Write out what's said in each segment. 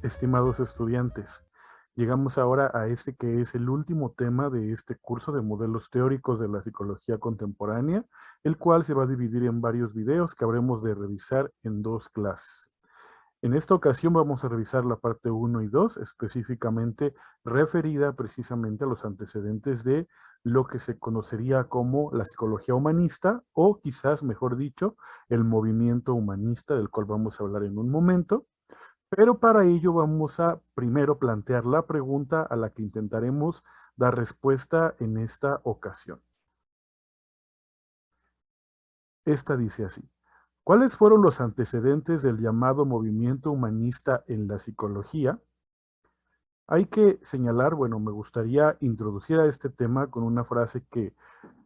Estimados estudiantes, llegamos ahora a este que es el último tema de este curso de modelos teóricos de la psicología contemporánea, el cual se va a dividir en varios videos que habremos de revisar en dos clases. En esta ocasión vamos a revisar la parte 1 y 2, específicamente referida precisamente a los antecedentes de lo que se conocería como la psicología humanista o quizás, mejor dicho, el movimiento humanista del cual vamos a hablar en un momento. Pero para ello vamos a primero plantear la pregunta a la que intentaremos dar respuesta en esta ocasión. Esta dice así: ¿cuáles fueron los antecedentes del llamado movimiento humanista en la psicología? Hay que señalar, bueno, me gustaría introducir a este tema con una frase que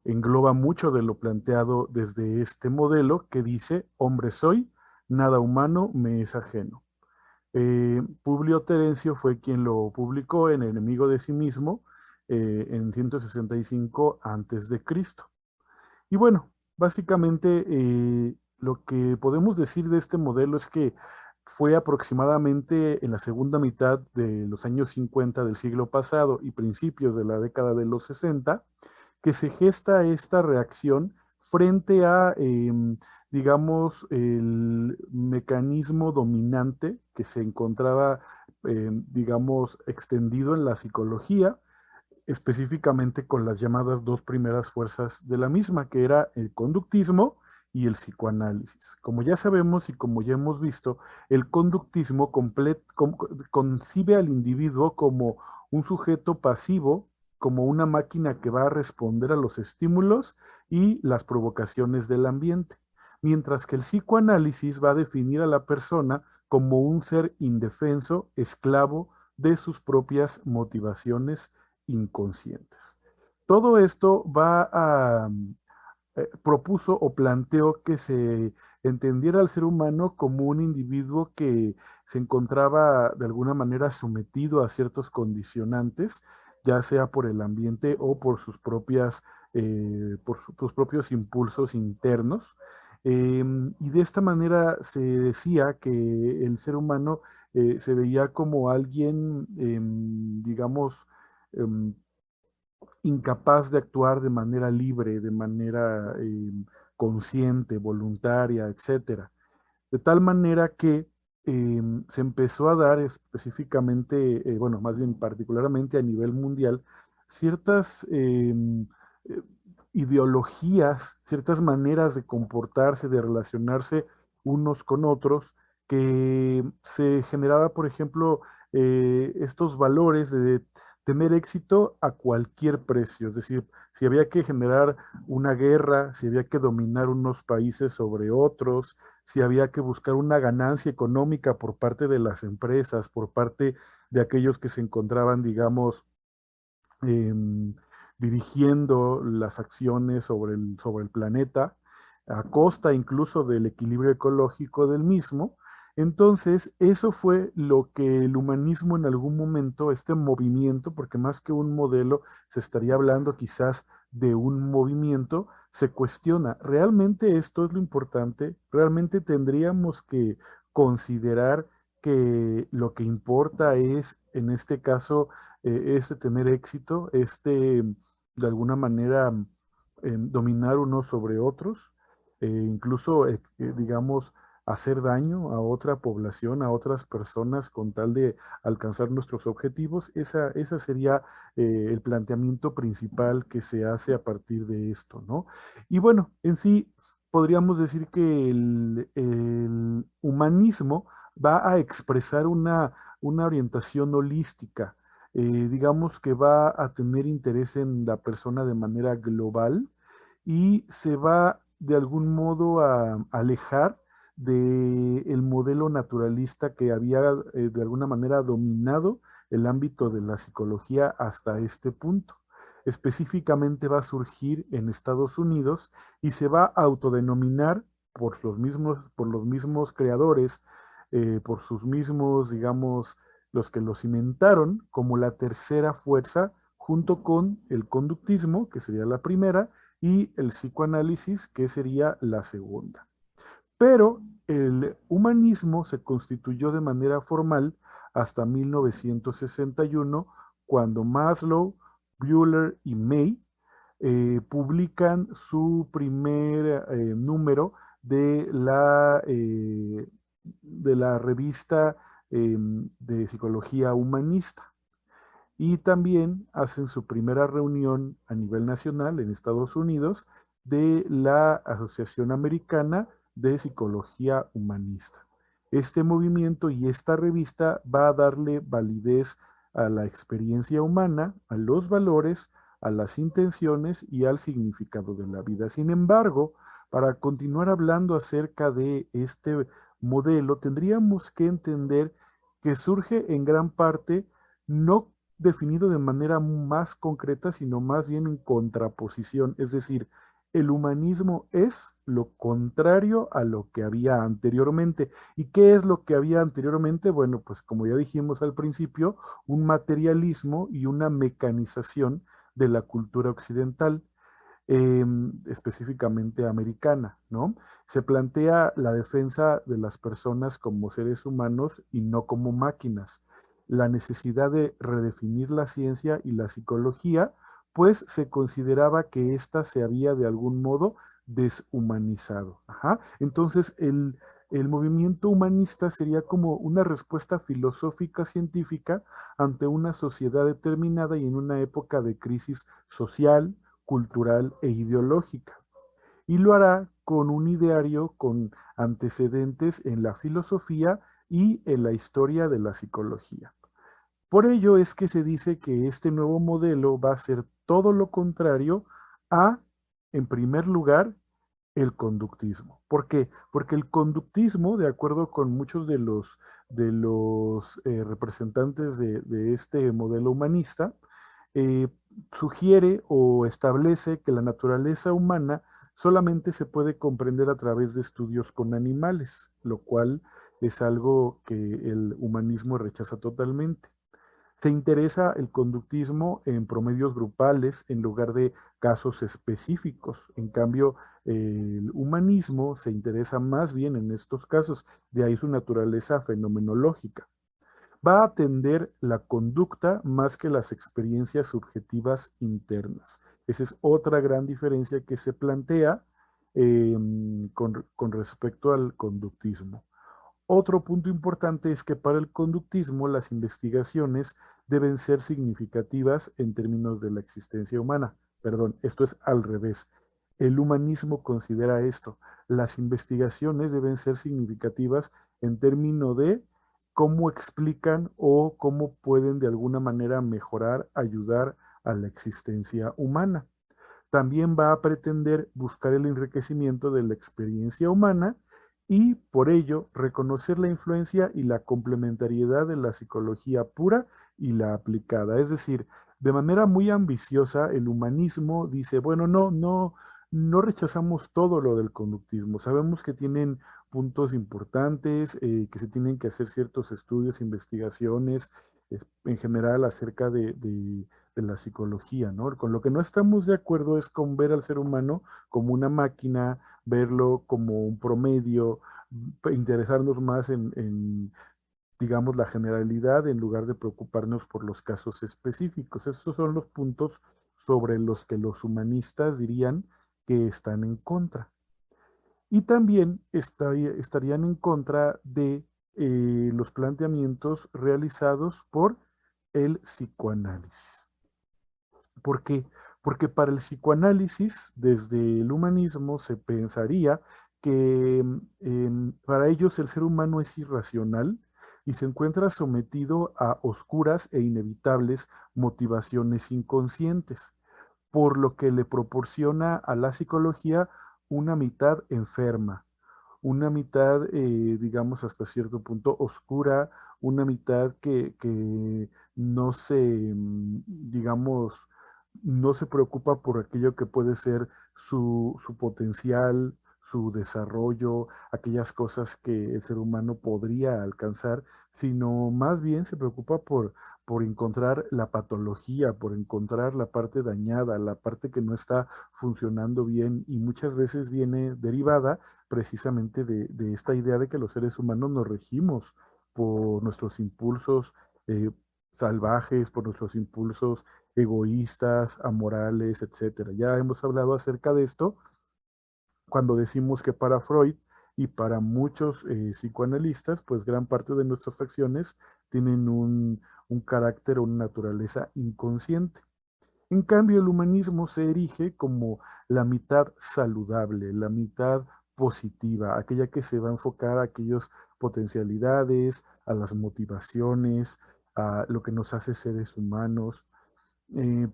engloba mucho de lo planteado desde este modelo, que dice: hombre soy, nada humano me es ajeno. Publio Terencio fue quien lo publicó en Enemigo de sí mismo en 165 antes de Cristo. Y bueno, básicamente lo que podemos decir de este modelo es que fue aproximadamente en la segunda mitad de los años 50 del siglo pasado y principios de la década de los 60 que se gesta esta reacción frente a, digamos, el mecanismo dominante que se encontraba, digamos, extendido en la psicología, específicamente con las llamadas dos primeras fuerzas de la misma, que era el conductismo y el psicoanálisis. Como ya sabemos y como ya hemos visto, el conductismo concibe al individuo como un sujeto pasivo, como una máquina que va a responder a los estímulos y las provocaciones del ambiente, mientras que el psicoanálisis va a definir a la persona como un ser indefenso, esclavo de sus propias motivaciones inconscientes. Todo esto propuso o planteó que se entendiera al ser humano como un individuo que se encontraba de alguna manera sometido a ciertos condicionantes, ya sea por el ambiente o por sus propios impulsos internos. Y de esta manera se decía que el ser humano se veía como alguien, digamos, em, incapaz de actuar de manera libre, de manera consciente, voluntaria, etcétera. De tal manera que se empezó a dar específicamente, bueno, más bien particularmente a nivel mundial, ciertas eh, ideologías, ciertas maneras de comportarse, de relacionarse unos con otros, que se generaba, por ejemplo, estos valores de tener éxito a cualquier precio, es decir, si había que generar una guerra, si había que dominar unos países sobre otros, si había que buscar una ganancia económica por parte de las empresas, por parte de aquellos que se encontraban, digamos, em, dirigiendo las acciones sobre el planeta, a costa incluso del equilibrio ecológico del mismo. Entonces, eso fue lo que el humanismo en algún momento, este movimiento, porque más que un modelo, se estaría hablando quizás de un movimiento, se cuestiona, ¿realmente esto es lo importante? ¿Realmente tendríamos que considerar que lo que importa es, en este caso, este tener éxito, de alguna manera, dominar unos sobre otros, incluso, digamos, hacer daño a otra población, a otras personas con tal de alcanzar nuestros objetivos? Esa sería el planteamiento principal que se hace a partir de esto, ¿no? Y bueno, en sí podríamos decir que el humanismo va a expresar una orientación holística, digamos que va a tener interés en la persona de manera global y se va de algún modo a alejar del modelo naturalista que había de alguna manera dominado el ámbito de la psicología hasta este punto. Específicamente va a surgir en Estados Unidos y se va a autodenominar por los mismos creadores, por sus mismos, digamos, los que lo cimentaron como la tercera fuerza, junto con el conductismo, que sería la primera, y el psicoanálisis, que sería la segunda. Pero el humanismo se constituyó de manera formal hasta 1961, cuando Maslow, Buehler y May publican su primer número de la revista de psicología humanista. Y también hacen su primera reunión a nivel nacional en Estados Unidos de la Asociación Americana de Psicología Humanista. Este movimiento y esta revista va a darle validez a la experiencia humana, a los valores, a las intenciones y al significado de la vida. Sin embargo, para continuar hablando acerca de este modelo, tendríamos que entender que surge en gran parte no definido de manera más concreta, sino más bien en contraposición. Es decir, el humanismo es lo contrario a lo que había anteriormente. ¿Y qué es lo que había anteriormente? Bueno, pues como ya dijimos al principio, un materialismo y una mecanización de la cultura occidental, específicamente americana, ¿no? Se plantea la defensa de las personas como seres humanos y no como máquinas. La necesidad de redefinir la ciencia y la psicología, pues se consideraba que ésta se había de algún modo deshumanizado. Ajá. Entonces, el movimiento humanista sería como una respuesta filosófica científica ante una sociedad determinada y en una época de crisis social, cultural e ideológica. Y lo hará con un ideario con antecedentes en la filosofía y en la historia de la psicología. Por ello es que se dice que este nuevo modelo va a ser todo lo contrario a, en primer lugar, el conductismo. ¿Por qué? Porque el conductismo, de acuerdo con muchos de los representantes de este modelo humanista, eh, sugiere o establece que la naturaleza humana solamente se puede comprender a través de estudios con animales, lo cual es algo que el humanismo rechaza totalmente. Se interesa el conductismo en promedios grupales en lugar de casos específicos. En cambio, el humanismo se interesa más bien en estos casos, de ahí su naturaleza fenomenológica. Va a atender la conducta más que las experiencias subjetivas internas. Esa es otra gran diferencia que se plantea con respecto al conductismo. Otro punto importante es que para el conductismo las investigaciones deben ser significativas en términos de la existencia humana. Perdón, esto es al revés. El humanismo considera esto. Las investigaciones deben ser significativas en términos de cómo explican o cómo pueden de alguna manera mejorar, ayudar a la existencia humana. También va a pretender buscar el enriquecimiento de la experiencia humana y por ello reconocer la influencia y la complementariedad de la psicología pura y la aplicada. Es decir, de manera muy ambiciosa, el humanismo dice, bueno, no rechazamos todo lo del conductismo. Sabemos que tienen puntos importantes, que se tienen que hacer ciertos estudios, investigaciones, en general acerca de la psicología, ¿no? Con lo que no estamos de acuerdo es con ver al ser humano como una máquina, verlo como un promedio, interesarnos más digamos, la generalidad en lugar de preocuparnos por los casos específicos. Estos son los puntos sobre los que los humanistas dirían que están en contra. Y también estarían en contra de los planteamientos realizados por el psicoanálisis. ¿Por qué? Porque para el psicoanálisis, desde el humanismo, se pensaría que para ellos el ser humano es irracional y se encuentra sometido a oscuras e inevitables motivaciones inconscientes, por lo que le proporciona a la psicología una mitad enferma, una mitad, digamos, hasta cierto punto oscura, una mitad que no se, digamos, no se preocupa por aquello que puede ser su potencial, su desarrollo, aquellas cosas que el ser humano podría alcanzar, sino más bien se preocupa por encontrar la patología, por encontrar la parte dañada, la parte que no está funcionando bien y muchas veces viene derivada precisamente de esta idea de que los seres humanos nos regimos por nuestros impulsos eh, salvajes, por nuestros impulsos egoístas, amorales, etcétera. Ya hemos hablado acerca de esto cuando decimos que para Freud y para muchos psicoanalistas, pues gran parte de nuestras acciones tienen un carácter o una naturaleza inconsciente. En cambio, el humanismo se erige como la mitad saludable, la mitad positiva, aquella que se va a enfocar a aquellas potencialidades, a las motivaciones, a lo que nos hace seres humanos.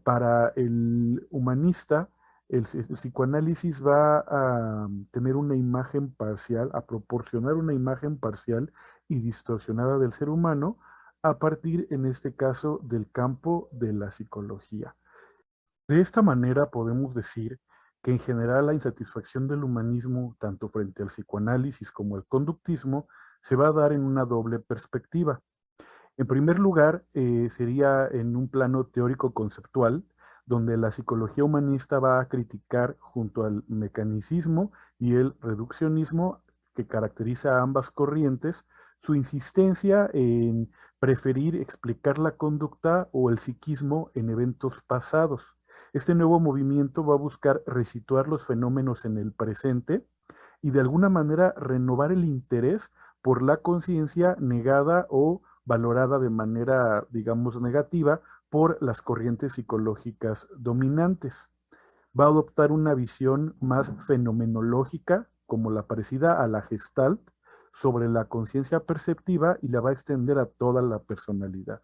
Para el humanista, el psicoanálisis va a tener una imagen parcial, a proporcionar una imagen parcial y distorsionada del ser humano a partir, en este caso, del campo de la psicología. De esta manera podemos decir que en general la insatisfacción del humanismo, tanto frente al psicoanálisis como al conductismo, se va a dar en una doble perspectiva. En primer lugar, sería en un plano teórico-conceptual, donde la psicología humanista va a criticar junto al mecanicismo y el reduccionismo que caracteriza a ambas corrientes, su insistencia en preferir explicar la conducta o el psiquismo en eventos pasados. Este nuevo movimiento va a buscar resituar los fenómenos en el presente y de alguna manera renovar el interés por la conciencia negada o valorada de manera, digamos, negativa por las corrientes psicológicas dominantes. Va a adoptar una visión más fenomenológica, como la parecida a la Gestalt, sobre la conciencia perceptiva y la va a extender a toda la personalidad.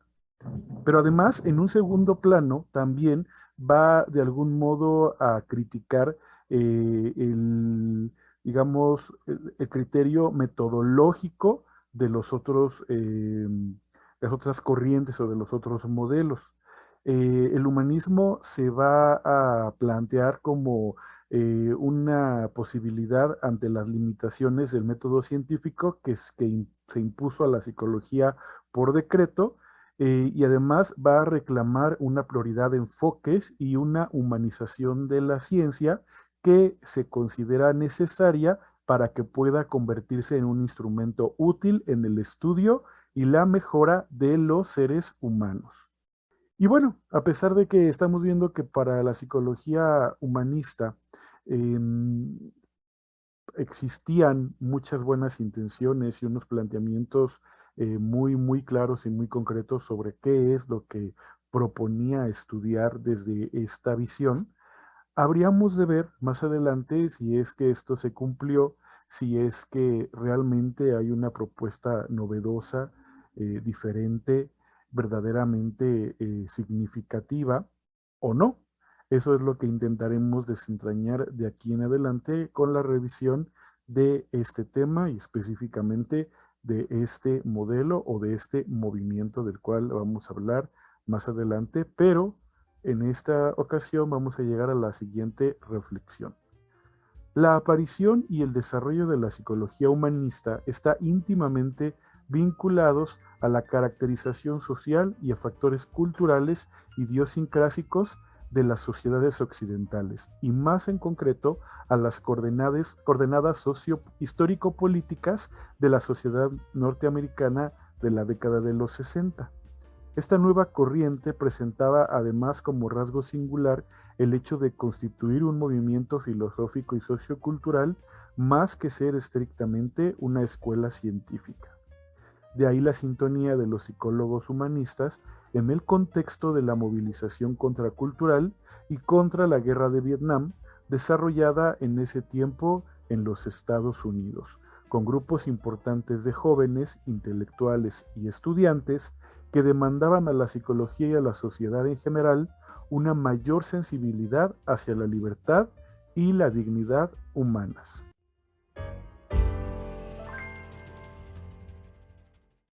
Pero además, en un segundo plano, también va de algún modo a criticar el, digamos, el criterio metodológico de los otros, las otras corrientes o de los otros modelos. El humanismo se va a plantear como una posibilidad ante las limitaciones del método científico que se impuso a la psicología por decreto, y además va a reclamar una prioridad de enfoques y una humanización de la ciencia que se considera necesaria para que pueda convertirse en un instrumento útil en el estudio y la mejora de los seres humanos. Y bueno, a pesar de que estamos viendo que para la psicología humanista existían muchas buenas intenciones y unos planteamientos muy claros y muy concretos sobre qué es lo que proponía estudiar desde esta visión. Habríamos de ver más adelante si es que esto se cumplió, si es que realmente hay una propuesta novedosa, diferente, verdaderamente significativa o no. Eso es lo que intentaremos desentrañar de aquí en adelante con la revisión de este tema y específicamente de este modelo o de este movimiento del cual vamos a hablar más adelante, pero en esta ocasión vamos a llegar a la siguiente reflexión. La aparición y el desarrollo de la psicología humanista está íntimamente vinculados a la caracterización social y a factores culturales idiosincrásicos de las sociedades occidentales, y más en concreto a las coordenadas socio-histórico-políticas de la sociedad norteamericana de la década de los 60. Esta nueva corriente presentaba además como rasgo singular el hecho de constituir un movimiento filosófico y sociocultural más que ser estrictamente una escuela científica. De ahí la sintonía de los psicólogos humanistas en el contexto de la movilización contracultural y contra la guerra de Vietnam, desarrollada en ese tiempo en los Estados Unidos, con grupos importantes de jóvenes, intelectuales y estudiantes que demandaban a la psicología y a la sociedad en general una mayor sensibilidad hacia la libertad y la dignidad humanas.